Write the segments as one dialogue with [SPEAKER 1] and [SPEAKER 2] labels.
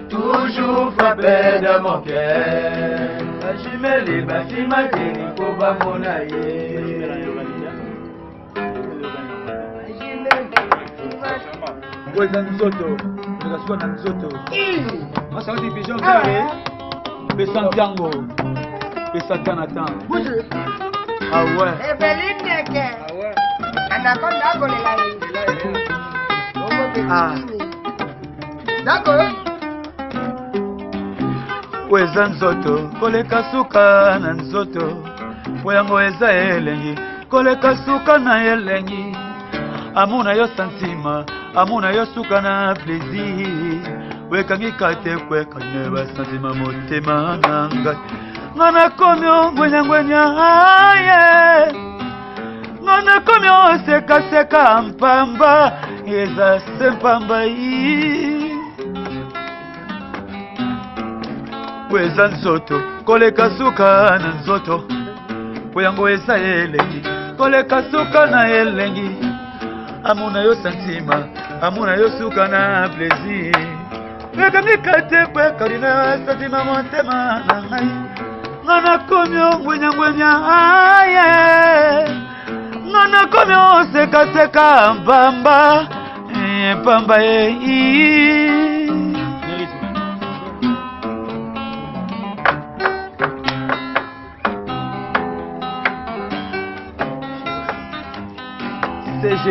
[SPEAKER 1] Toujours frappé de mon cœur. Jimeli basima teni koba monaye. Ngoza nzoto, ngasuka na nzoto. Masa wote pigeon vert. Pesa mjango. Pesa Tanatan. Ah ouais.
[SPEAKER 2] Eveline ke. Anakonda kolela ye. Ah. D'accord.
[SPEAKER 1] Weza nzoto koleka suka na nzoto weyango eza elengi koleka suka na elengi amuna yo santima amuna yo suka na plaisir wekangi kate kweka ne ba santima motema nanga ngana komyo ngwenya aye ngana komyo seka mpamba eza sempamba yi Weza nzoto koleka suka na nzoto weyango eza elengi koleka suka na elengi amuna yo santima amuna yo suka na plaisir wekangi kate kweka na santima motema na ngai ngana komyo ngwenya aye ngana komyo seka mpamba mpamba ye CG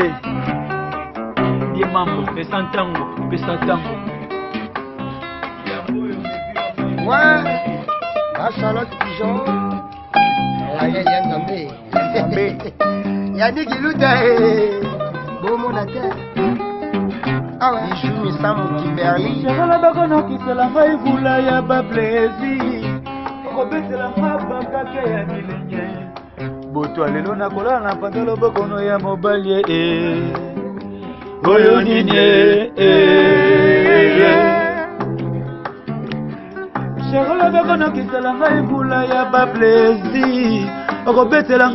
[SPEAKER 1] bien mambo pesa tango
[SPEAKER 2] Ouais. Ah Charlotte Pigeon. Ya Nzambe. Yannick Iluta Bomo Nate. Ah ouais. Bijou Misamu Kimberly.
[SPEAKER 1] Chala bakono kisela ngai vula ya ba plaisir. Okobetela mabaka ke ya milenye. Boto alelo na kola na pantalo bokono ya mobali oyo nini Cherola bokono kisela ngai vula ya ba plaisir okobetela